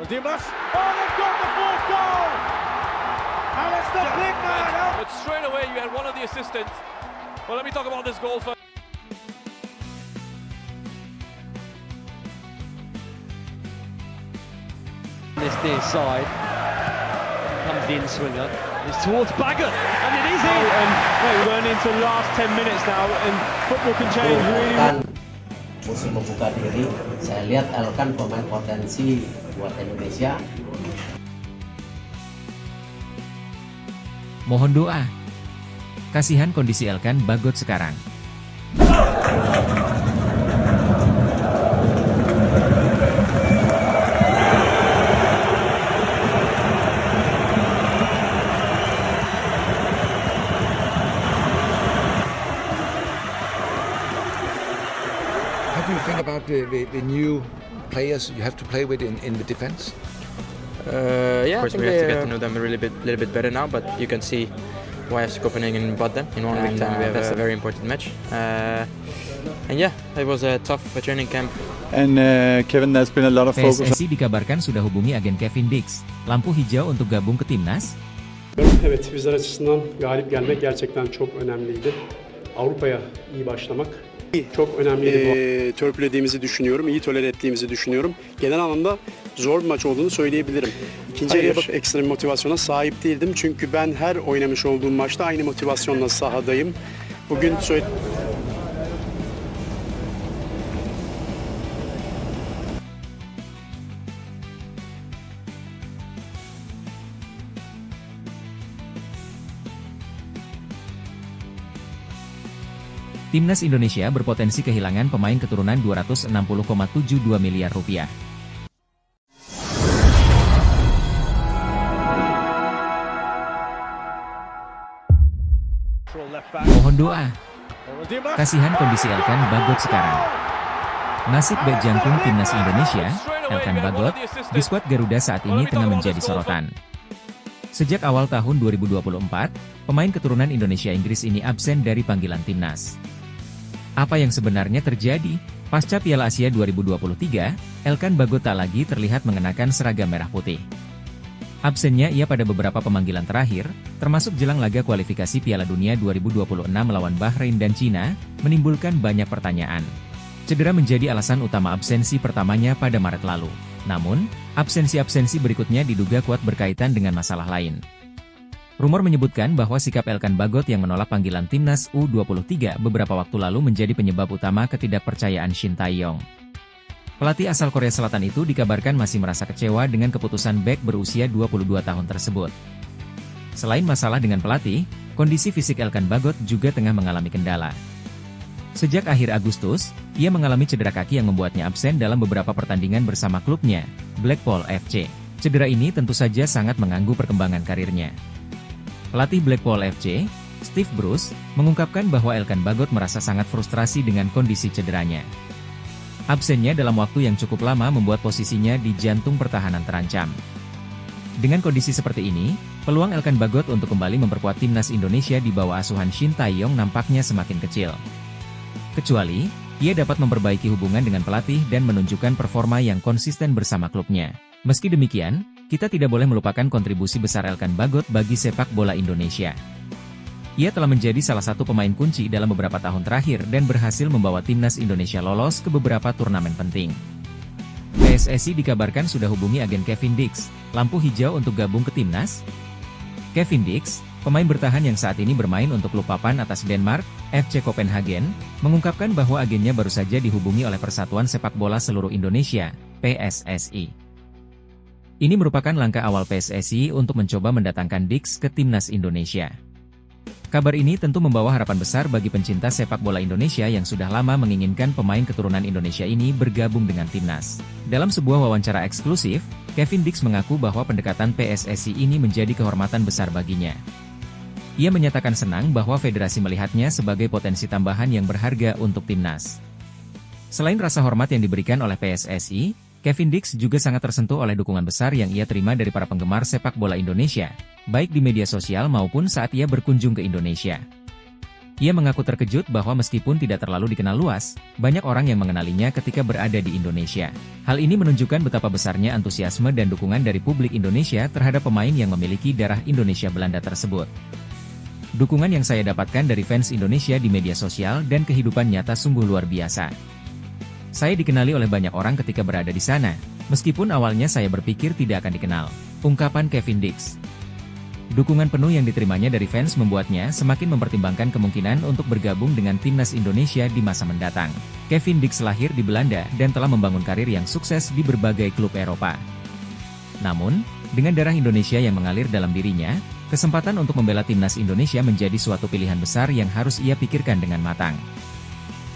Dimas. Oh, they've got the fourth goal! And it's the big man! But straight away you had one of the assistants. Well, let me talk about this goal first. This near side comes the in-swinger. It's towards Baggett, and it is in. And we're running into the last 10 minutes now, and football can change really. Musim membuka diri, saya lihat Elkan pemain potensi buat Indonesia. Mohon doa. Kasihan kondisi Elkan Bagot sekarang. How do you think about the new players you have to play with in the defense? Yeah, of course we have to get to know them a little bit better now, but you can see why FC Copenhagen bought them. In 1 week time we have a very important match. And yeah, it was a tough training camp. And Kevin, there's been a lot of focus. PSSI dikabarkan sudah hubungi agen Kevin Dix, lampu hijau untuk gabung ke timnas. Evet, bizler açısından galip gelmek gerçekten çok önemliydi. Avrupa'ya iyi başlamak çok önemliydi. Törpülediğimizi düşünüyorum, iyi tolere ettiğimizi düşünüyorum. Genel anlamda zor bir maç olduğunu söyleyebilirim. İkinci yarıya bak ekstra bir motivasyona sahip değildim. Çünkü ben her oynamış olduğum maçta aynı motivasyonla sahadayım. Bugün Timnas Indonesia berpotensi kehilangan pemain keturunan 260,72 miliar rupiah. Mohon doa. Kasihan kondisi Elkan Bagot sekarang. Nasib bek jangkung Timnas Indonesia, Elkan Bagot, di skuad Garuda saat ini tengah menjadi sorotan. Sejak awal tahun 2024, pemain keturunan Indonesia Inggris ini absen dari panggilan timnas. Apa yang sebenarnya terjadi? Pasca Piala Asia 2023, Elkan Bagot tak lagi terlihat mengenakan seragam merah putih. Absennya ia pada beberapa pemanggilan terakhir, termasuk jelang laga kualifikasi Piala Dunia 2026 melawan Bahrain dan Cina, menimbulkan banyak pertanyaan. Cedera menjadi alasan utama absensi pertamanya pada Maret lalu. Namun, absensi-absensi berikutnya diduga kuat berkaitan dengan masalah lain. Rumor menyebutkan bahwa sikap Elkan Bagot yang menolak panggilan timnas U23 beberapa waktu lalu menjadi penyebab utama ketidakpercayaan Shin Tae-yong. Pelatih asal Korea Selatan itu dikabarkan masih merasa kecewa dengan keputusan bek berusia 22 tahun tersebut. Selain masalah dengan pelatih, kondisi fisik Elkan Bagot juga tengah mengalami kendala. Sejak akhir Agustus, ia mengalami cedera kaki yang membuatnya absen dalam beberapa pertandingan bersama klubnya, Blackpool FC. Cedera ini tentu saja sangat mengganggu perkembangan karirnya. Pelatih Blackpool FC, Steve Bruce, mengungkapkan bahwa Elkan Bagot merasa sangat frustrasi dengan kondisi cederanya. Absennya dalam waktu yang cukup lama membuat posisinya di jantung pertahanan terancam. Dengan kondisi seperti ini, peluang Elkan Bagot untuk kembali memperkuat timnas Indonesia di bawah asuhan Shin Tae-yong nampaknya semakin kecil. Kecuali, ia dapat memperbaiki hubungan dengan pelatih dan menunjukkan performa yang konsisten bersama klubnya. Meski demikian, kita tidak boleh melupakan kontribusi besar Elkan Bagot bagi sepak bola Indonesia. Ia telah menjadi salah satu pemain kunci dalam beberapa tahun terakhir dan berhasil membawa timnas Indonesia lolos ke beberapa turnamen penting. PSSI dikabarkan sudah hubungi agen Kevin Dix, lampu hijau untuk gabung ke timnas. Kevin Dix, pemain bertahan yang saat ini bermain untuk klub papan atas Denmark, FC Copenhagen, mengungkapkan bahwa agennya baru saja dihubungi oleh Persatuan Sepak Bola Seluruh Indonesia, PSSI. Ini merupakan langkah awal PSSI untuk mencoba mendatangkan Dix ke timnas Indonesia. Kabar ini tentu membawa harapan besar bagi pencinta sepak bola Indonesia yang sudah lama menginginkan pemain keturunan Indonesia ini bergabung dengan timnas. Dalam sebuah wawancara eksklusif, Kevin Dix mengaku bahwa pendekatan PSSI ini menjadi kehormatan besar baginya. Ia menyatakan senang bahwa federasi melihatnya sebagai potensi tambahan yang berharga untuk timnas. Selain rasa hormat yang diberikan oleh PSSI, Kevin Dix juga sangat tersentuh oleh dukungan besar yang ia terima dari para penggemar sepak bola Indonesia, baik di media sosial maupun saat ia berkunjung ke Indonesia. Ia mengaku terkejut bahwa meskipun tidak terlalu dikenal luas, banyak orang yang mengenalinya ketika berada di Indonesia. Hal ini menunjukkan betapa besarnya antusiasme dan dukungan dari publik Indonesia terhadap pemain yang memiliki darah Indonesia Belanda tersebut. Dukungan yang saya dapatkan dari fans Indonesia di media sosial dan kehidupan nyata sungguh luar biasa. Saya dikenali oleh banyak orang ketika berada di sana, meskipun awalnya saya berpikir tidak akan dikenal. Ungkapan Kevin Dix. Dukungan penuh yang diterimanya dari fans membuatnya semakin mempertimbangkan kemungkinan untuk bergabung dengan timnas Indonesia di masa mendatang. Kevin Dix lahir di Belanda dan telah membangun karir yang sukses di berbagai klub Eropa. Namun, dengan darah Indonesia yang mengalir dalam dirinya, kesempatan untuk membela timnas Indonesia menjadi suatu pilihan besar yang harus ia pikirkan dengan matang.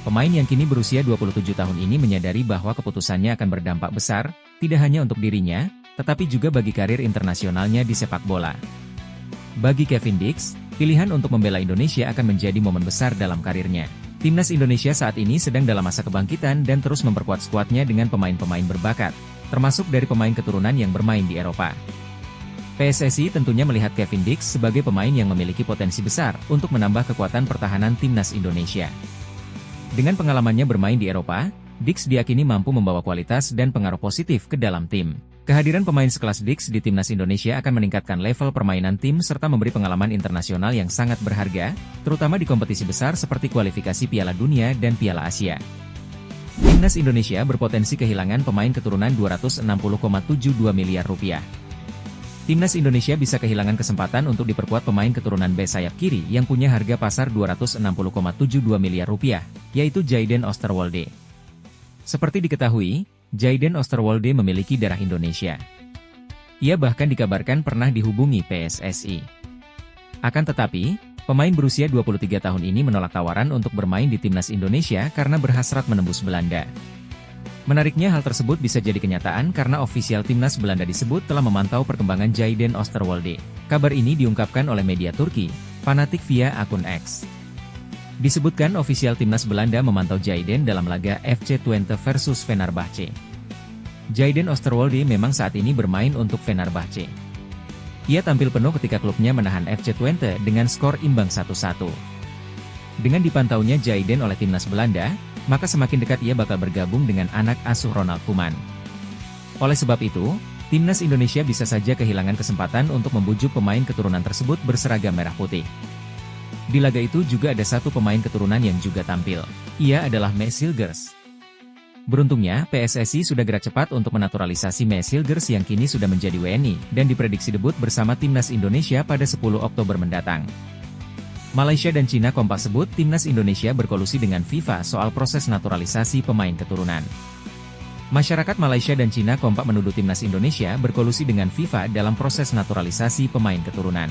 Pemain yang kini berusia 27 tahun ini menyadari bahwa keputusannya akan berdampak besar, tidak hanya untuk dirinya, tetapi juga bagi karir internasionalnya di sepak bola. Bagi Kevin Dix, pilihan untuk membela Indonesia akan menjadi momen besar dalam karirnya. Timnas Indonesia saat ini sedang dalam masa kebangkitan dan terus memperkuat skuadnya dengan pemain-pemain berbakat, termasuk dari pemain keturunan yang bermain di Eropa. PSSI tentunya melihat Kevin Dix sebagai pemain yang memiliki potensi besar untuk menambah kekuatan pertahanan timnas Indonesia. Dengan pengalamannya bermain di Eropa, Dix diakini mampu membawa kualitas dan pengaruh positif ke dalam tim. Kehadiran pemain sekelas Dix di timnas Indonesia akan meningkatkan level permainan tim serta memberi pengalaman internasional yang sangat berharga, terutama di kompetisi besar seperti kualifikasi Piala Dunia dan Piala Asia. Timnas Indonesia berpotensi kehilangan pemain keturunan 260,72 miliar rupiah. Timnas Indonesia bisa kehilangan kesempatan untuk diperkuat pemain keturunan B sayap kiri yang punya harga pasar 260,72 miliar rupiah, yaitu Jayden Oosterwolde. Seperti diketahui, Jayden Oosterwolde memiliki darah Indonesia. Ia bahkan dikabarkan pernah dihubungi PSSI. Akan tetapi, pemain berusia 23 tahun ini menolak tawaran untuk bermain di timnas Indonesia karena berhasrat menembus Belanda. Menariknya hal tersebut bisa jadi kenyataan karena ofisial timnas Belanda disebut telah memantau perkembangan Jayden Oosterwolde. Kabar ini diungkapkan oleh media Turki, Fanatik via akun X. Disebutkan ofisial timnas Belanda memantau Jayden dalam laga FC Twente versus Fenerbahce. Jayden Oosterwolde memang saat ini bermain untuk Fenerbahce. Ia tampil penuh ketika klubnya menahan FC Twente dengan skor imbang 1-1. Dengan dipantaunya Jayden oleh timnas Belanda, maka semakin dekat ia bakal bergabung dengan anak asuh Ronald Koeman. Oleh sebab itu, timnas Indonesia bisa saja kehilangan kesempatan untuk membujuk pemain keturunan tersebut berseragam merah putih. Di laga itu juga ada satu pemain keturunan yang juga tampil. Ia adalah Maes Hilgers. Beruntungnya, PSSI sudah gerak cepat untuk menaturalisasi Maes Hilgers yang kini sudah menjadi WNI, dan diprediksi debut bersama timnas Indonesia pada 10 Oktober mendatang. Malaysia dan Cina kompak sebut timnas Indonesia berkolusi dengan FIFA soal proses naturalisasi pemain keturunan. Masyarakat Malaysia dan Cina kompak menuduh timnas Indonesia berkolusi dengan FIFA dalam proses naturalisasi pemain keturunan.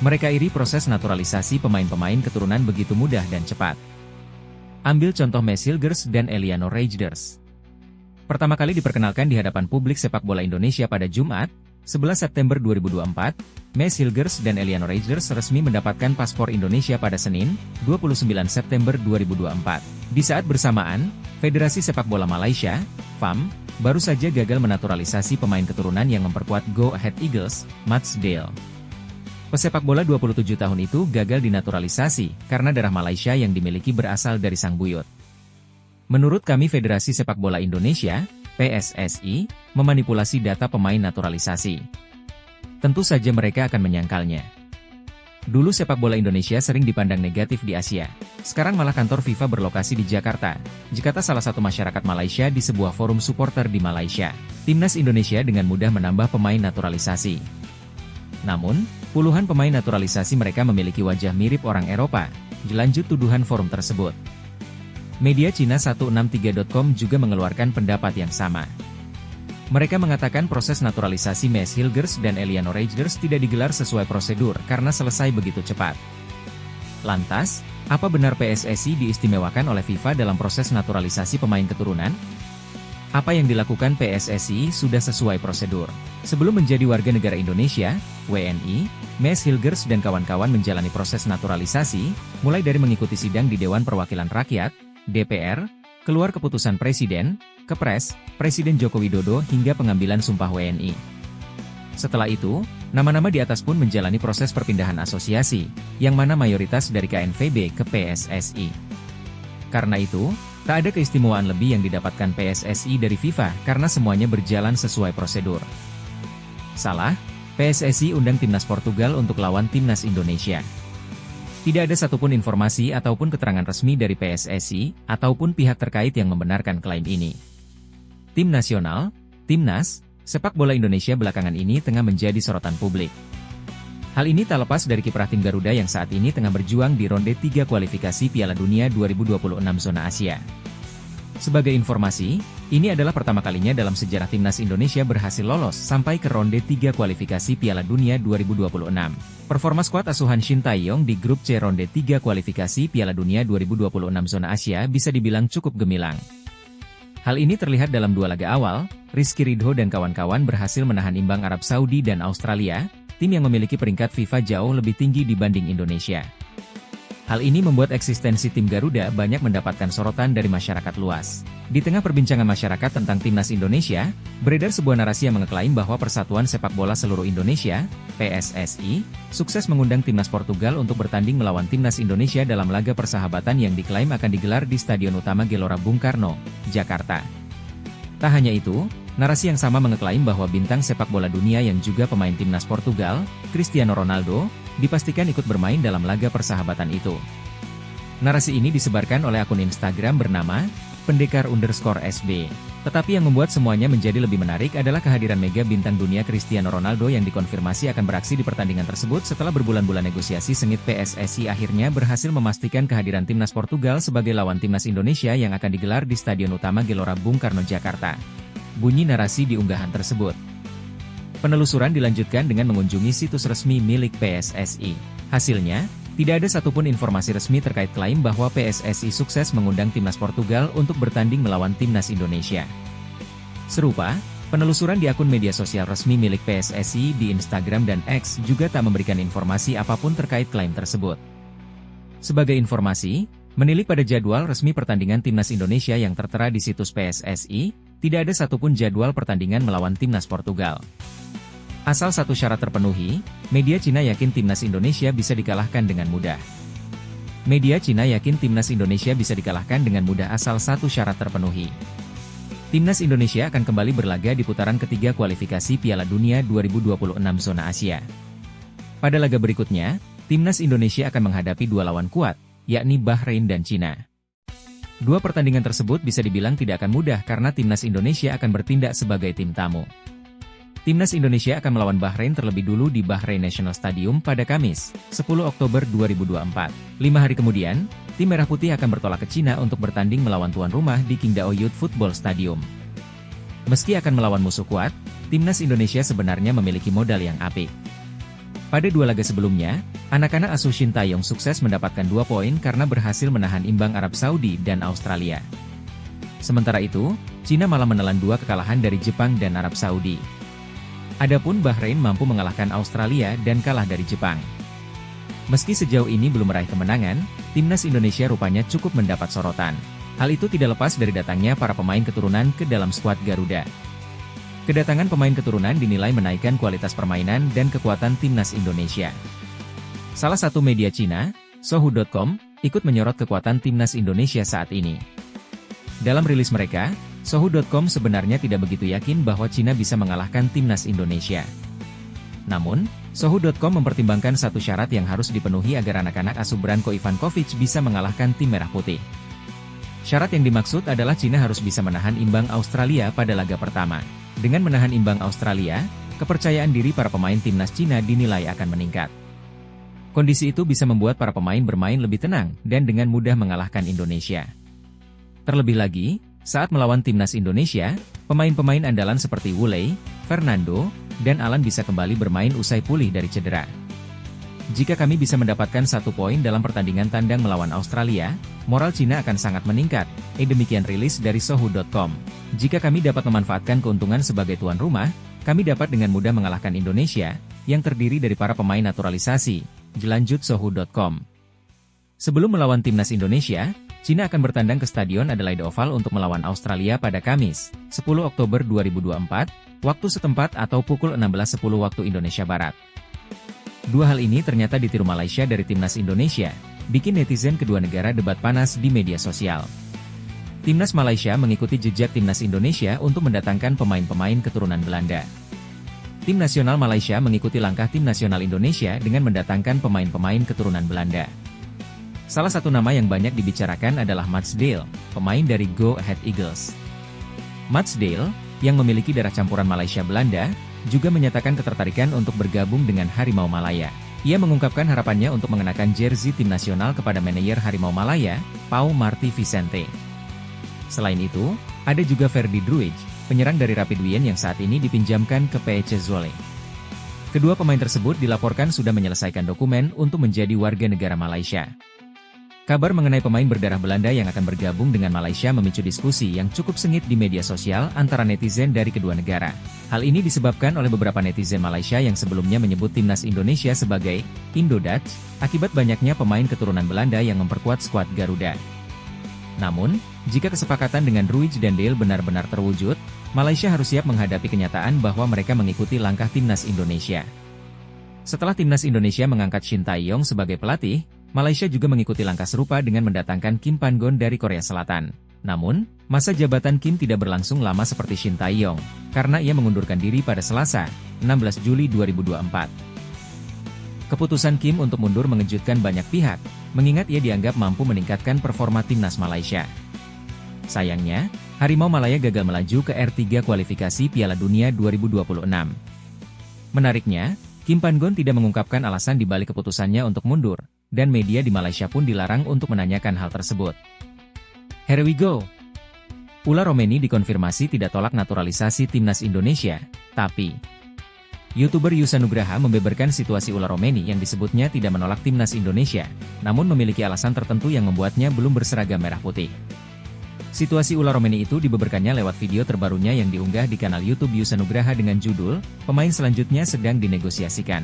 Mereka iri proses naturalisasi pemain-pemain keturunan begitu mudah dan cepat. Ambil contoh Maes Hilgers dan Eliano Reijnders. Pertama kali diperkenalkan di hadapan publik sepak bola Indonesia pada Jumat, 11 September 2024, Maes Hilgers dan Eliano Reijnders resmi mendapatkan paspor Indonesia pada Senin, 29 September 2024. Di saat bersamaan, Federasi Sepak Bola Malaysia, FAM, baru saja gagal menaturalisasi pemain keturunan yang memperkuat Go Ahead Eagles, Mats Dale. Pesepak bola 27 tahun itu gagal dinaturalisasi karena darah Malaysia yang dimiliki berasal dari sang buyut. Menurut kami Federasi Sepak Bola Indonesia, PSSI, memanipulasi data pemain naturalisasi. Tentu saja mereka akan menyangkalnya. Dulu sepak bola Indonesia sering dipandang negatif di Asia. Sekarang malah kantor FIFA berlokasi di Jakarta. Jakarta salah satu masyarakat Malaysia di sebuah forum supporter di Malaysia. Timnas Indonesia dengan mudah menambah pemain naturalisasi. Namun, puluhan pemain naturalisasi mereka memiliki wajah mirip orang Eropa. Dilanjut tuduhan forum tersebut. Media Cina 163.com juga mengeluarkan pendapat yang sama. Mereka mengatakan proses naturalisasi Maes Hilgers dan Eliano Reijnders tidak digelar sesuai prosedur karena selesai begitu cepat. Lantas, apa benar PSSI diistimewakan oleh FIFA dalam proses naturalisasi pemain keturunan? Apa yang dilakukan PSSI sudah sesuai prosedur. Sebelum menjadi warga negara Indonesia, WNI, Maes Hilgers dan kawan-kawan menjalani proses naturalisasi, mulai dari mengikuti sidang di Dewan Perwakilan Rakyat, DPR, keluar keputusan Presiden, Kepres, Presiden Joko Widodo hingga pengambilan sumpah WNI. Setelah itu, nama-nama di atas pun menjalani proses perpindahan asosiasi, yang mana mayoritas dari KNVB ke PSSI. Karena itu, tak ada keistimewaan lebih yang didapatkan PSSI dari FIFA karena semuanya berjalan sesuai prosedur. Salah, PSSI undang timnas Portugal untuk lawan timnas Indonesia. Tidak ada satupun informasi ataupun keterangan resmi dari PSSI ataupun pihak terkait yang membenarkan klaim ini. Tim nasional, timnas, sepak bola Indonesia belakangan ini tengah menjadi sorotan publik. Hal ini tak lepas dari kiprah tim Garuda yang saat ini tengah berjuang di ronde 3 kualifikasi Piala Dunia 2026 zona Asia. Sebagai informasi, ini adalah pertama kalinya dalam sejarah timnas Indonesia berhasil lolos sampai ke ronde 3 kualifikasi Piala Dunia 2026. Performa skuad asuhan Shin Tae-yong di grup C ronde 3 kualifikasi Piala Dunia 2026 zona Asia bisa dibilang cukup gemilang. Hal ini terlihat dalam 2 laga awal, Rizky Ridho dan kawan-kawan berhasil menahan imbang Arab Saudi dan Australia, tim yang memiliki peringkat FIFA jauh lebih tinggi dibanding Indonesia. Hal ini membuat eksistensi tim Garuda banyak mendapatkan sorotan dari masyarakat luas. Di tengah perbincangan masyarakat tentang timnas Indonesia, beredar sebuah narasi yang mengeklaim bahwa Persatuan Sepak Bola Seluruh Indonesia, PSSI, sukses mengundang timnas Portugal untuk bertanding melawan timnas Indonesia dalam laga persahabatan yang diklaim akan digelar di Stadion Utama Gelora Bung Karno, Jakarta. Tak hanya itu, narasi yang sama mengeklaim bahwa bintang sepak bola dunia yang juga pemain timnas Portugal, Cristiano Ronaldo, dipastikan ikut bermain dalam laga persahabatan itu. Narasi ini disebarkan oleh akun Instagram bernama pendekar_SB. Tetapi yang membuat semuanya menjadi lebih menarik adalah kehadiran mega bintang dunia Cristiano Ronaldo yang dikonfirmasi akan beraksi di pertandingan tersebut setelah berbulan-bulan negosiasi sengit. PSSI akhirnya berhasil memastikan kehadiran timnas Portugal sebagai lawan timnas Indonesia yang akan digelar di Stadion Utama Gelora Bung Karno, Jakarta. Bunyi narasi di unggahan tersebut. Penelusuran dilanjutkan dengan mengunjungi situs resmi milik PSSI. Hasilnya, tidak ada satupun informasi resmi terkait klaim bahwa PSSI sukses mengundang timnas Portugal untuk bertanding melawan timnas Indonesia. Serupa, penelusuran di akun media sosial resmi milik PSSI di Instagram dan X juga tak memberikan informasi apapun terkait klaim tersebut. Sebagai informasi, menilik pada jadwal resmi pertandingan timnas Indonesia yang tertera di situs PSSI, tidak ada satupun jadwal pertandingan melawan timnas Portugal. Asal satu syarat terpenuhi, media Cina yakin timnas Indonesia bisa dikalahkan dengan mudah. Media Cina yakin timnas Indonesia bisa dikalahkan dengan mudah asal satu syarat terpenuhi. Timnas Indonesia akan kembali berlaga di putaran ketiga kualifikasi Piala Dunia 2026 zona Asia. Pada laga berikutnya, timnas Indonesia akan menghadapi 2 lawan kuat, yakni Bahrain dan Cina. 2 pertandingan tersebut bisa dibilang tidak akan mudah karena timnas Indonesia akan bertindak sebagai tim tamu. Timnas Indonesia akan melawan Bahrain terlebih dulu di Bahrain National Stadium pada Kamis, 10 Oktober 2024. 5 hari kemudian, tim Merah Putih akan bertolak ke Cina untuk bertanding melawan tuan rumah di Qingdao Youth Football Stadium. Meski akan melawan musuh kuat, timnas Indonesia sebenarnya memiliki modal yang apik. Pada 2 laga sebelumnya, anak-anak asuh Shin Tae-yong sukses mendapatkan 2 poin karena berhasil menahan imbang Arab Saudi dan Australia. Sementara itu, Cina malah menelan 2 kekalahan dari Jepang dan Arab Saudi. Adapun Bahrain mampu mengalahkan Australia dan kalah dari Jepang. Meski sejauh ini belum meraih kemenangan, timnas Indonesia rupanya cukup mendapat sorotan. Hal itu tidak lepas dari datangnya para pemain keturunan ke dalam skuad Garuda. Kedatangan pemain keturunan dinilai menaikkan kualitas permainan dan kekuatan timnas Indonesia. Salah satu media Cina, Sohu.com, ikut menyorot kekuatan timnas Indonesia saat ini. Dalam rilis mereka, Sohu.com sebenarnya tidak begitu yakin bahwa Cina bisa mengalahkan timnas Indonesia. Namun, Sohu.com mempertimbangkan satu syarat yang harus dipenuhi agar anak-anak asuh Branko Ivankovic bisa mengalahkan tim Merah Putih. Syarat yang dimaksud adalah Cina harus bisa menahan imbang Australia pada laga pertama. Dengan menahan imbang Australia, kepercayaan diri para pemain timnas Cina dinilai akan meningkat. Kondisi itu bisa membuat para pemain bermain lebih tenang dan dengan mudah mengalahkan Indonesia. Terlebih lagi, saat melawan timnas Indonesia, pemain-pemain andalan seperti Wulei, Fernando, dan Alan bisa kembali bermain usai pulih dari cedera. Jika kami bisa mendapatkan 1 poin dalam pertandingan tandang melawan Australia, moral Cina akan sangat meningkat, demikian rilis dari Sohu.com. Jika kami dapat memanfaatkan keuntungan sebagai tuan rumah, kami dapat dengan mudah mengalahkan Indonesia, yang terdiri dari para pemain naturalisasi, lanjut Sohu.com. Sebelum melawan timnas Indonesia, Cina akan bertandang ke Stadion Adelaide Oval untuk melawan Australia pada Kamis, 10 Oktober 2024, waktu setempat atau pukul 16.10 waktu Indonesia Barat. Dua hal ini ternyata ditiru Malaysia dari timnas Indonesia, bikin netizen kedua negara debat panas di media sosial. Timnas Malaysia mengikuti jejak timnas Indonesia untuk mendatangkan pemain-pemain keturunan Belanda. Tim nasional Malaysia mengikuti langkah tim nasional Indonesia dengan mendatangkan pemain-pemain keturunan Belanda. Salah satu nama yang banyak dibicarakan adalah Mats Dale, pemain dari Go Ahead Eagles. Mats Dale, yang memiliki darah campuran Malaysia-Belanda, juga menyatakan ketertarikan untuk bergabung dengan Harimau Malaya. Ia mengungkapkan harapannya untuk mengenakan jersey tim nasional kepada manajer Harimau Malaya, Pau Marty Vicente. Selain itu, ada juga Ferdi Druij, penyerang dari Rapid Wien yang saat ini dipinjamkan ke PEC Zwolle. Kedua pemain tersebut dilaporkan sudah menyelesaikan dokumen untuk menjadi warga negara Malaysia. Kabar mengenai pemain berdarah Belanda yang akan bergabung dengan Malaysia memicu diskusi yang cukup sengit di media sosial antara netizen dari kedua negara. Hal ini disebabkan oleh beberapa netizen Malaysia yang sebelumnya menyebut timnas Indonesia sebagai Indo-Dutch, akibat banyaknya pemain keturunan Belanda yang memperkuat skuad Garuda. Namun, jika kesepakatan dengan Druij dan Dale benar-benar terwujud, Malaysia harus siap menghadapi kenyataan bahwa mereka mengikuti langkah timnas Indonesia. Setelah timnas Indonesia mengangkat Shin Tae-yong sebagai pelatih, Malaysia juga mengikuti langkah serupa dengan mendatangkan Kim Pan-gon dari Korea Selatan. Namun, masa jabatan Kim tidak berlangsung lama seperti Shin Tae-yong, karena ia mengundurkan diri pada Selasa, 16 Juli 2024. Keputusan Kim untuk mundur mengejutkan banyak pihak, mengingat ia dianggap mampu meningkatkan performa timnas Malaysia. Sayangnya, Harimau Malaya gagal melaju ke R3 kualifikasi Piala Dunia 2026. Menariknya, Kim Pan-gon tidak mengungkapkan alasan di balik keputusannya untuk mundur, dan media di Malaysia pun dilarang untuk menanyakan hal tersebut. Here we go! Ula Romeni dikonfirmasi tidak tolak naturalisasi timnas Indonesia, tapi YouTuber Yusa Nugraha membeberkan situasi Ula Romeni yang disebutnya tidak menolak timnas Indonesia, namun memiliki alasan tertentu yang membuatnya belum berseragam merah putih. Situasi Ula Romeni itu dibeberkannya lewat video terbarunya yang diunggah di kanal YouTube Yusa Nugraha dengan judul, "Pemain selanjutnya sedang dinegosiasikan".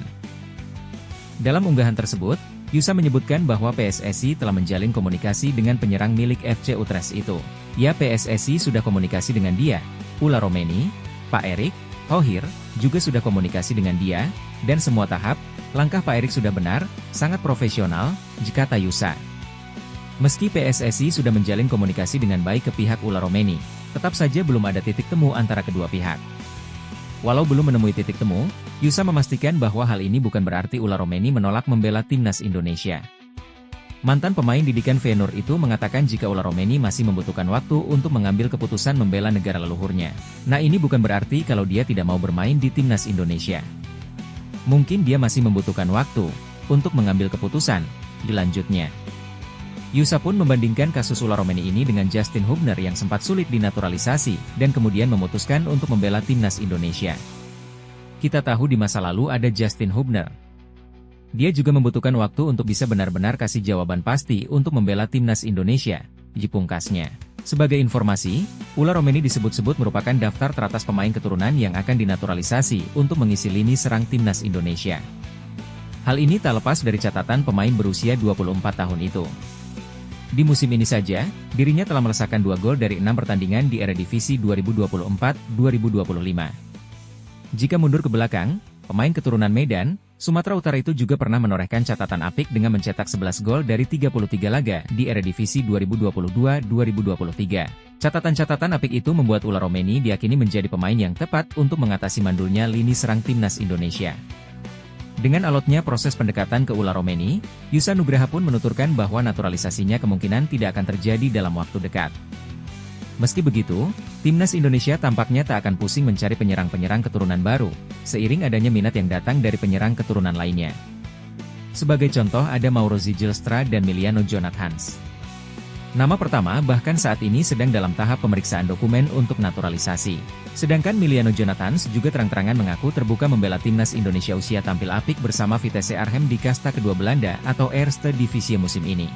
Dalam unggahan tersebut, Yusa menyebutkan bahwa PSSI telah menjalin komunikasi dengan penyerang milik FC Utrecht itu. Ya, PSSI sudah komunikasi dengan dia, Ula Romeni, Pak Erik Thohir, juga sudah komunikasi dengan dia, dan semua tahap, langkah Pak Erik sudah benar, sangat profesional, kata Yusa. Meski PSSI sudah menjalin komunikasi dengan baik ke pihak Ula Romeni, tetap saja belum ada titik temu antara kedua pihak. Walau belum menemui titik temu, Yusa memastikan bahwa hal ini bukan berarti Ula Romeni menolak membela timnas Indonesia. Mantan pemain didikan Feyenoord itu mengatakan jika Ula Romeni masih membutuhkan waktu untuk mengambil keputusan membela negara leluhurnya. Nah, ini bukan berarti kalau dia tidak mau bermain di timnas Indonesia. Mungkin dia masih membutuhkan waktu untuk mengambil keputusan, dilanjutnya. Yusa pun membandingkan kasus Ula Romeni ini dengan Justin Hubner yang sempat sulit dinaturalisasi, dan kemudian memutuskan untuk membela timnas Indonesia. Kita tahu di masa lalu ada Justin Hubner. Dia juga membutuhkan waktu untuk bisa benar-benar kasih jawaban pasti untuk membela timnas Indonesia, pungkasnya. Sebagai informasi, Ula Romeni disebut-sebut merupakan daftar teratas pemain keturunan yang akan dinaturalisasi untuk mengisi lini serang timnas Indonesia. Hal ini tak lepas dari catatan pemain berusia 24 tahun itu. Di musim ini saja, dirinya telah melesakkan 2 gol dari 6 pertandingan di Eredivisie 2024-2025. Jika mundur ke belakang, pemain keturunan Medan, Sumatera Utara itu juga pernah menorehkan catatan apik dengan mencetak 11 gol dari 33 laga di Eredivisie 2022-2023. Catatan-catatan apik itu membuat Ula Romeni diyakini menjadi pemain yang tepat untuk mengatasi mandulnya lini serang timnas Indonesia. Dengan alotnya proses pendekatan ke Ula Romeni, Yusa Nugraha pun menuturkan bahwa naturalisasinya kemungkinan tidak akan terjadi dalam waktu dekat. Meski begitu, timnas Indonesia tampaknya tak akan pusing mencari penyerang-penyerang keturunan baru, seiring adanya minat yang datang dari penyerang keturunan lainnya. Sebagai contoh ada Mauro Zijlstra dan Miliano Jonathans. Nama pertama bahkan saat ini sedang dalam tahap pemeriksaan dokumen untuk naturalisasi. Sedangkan Miliano Jonathans juga terang-terangan mengaku terbuka membela timnas Indonesia usia tampil apik bersama Vitesse Arnhem di kasta kedua Belanda atau Eerste Divisie musim ini.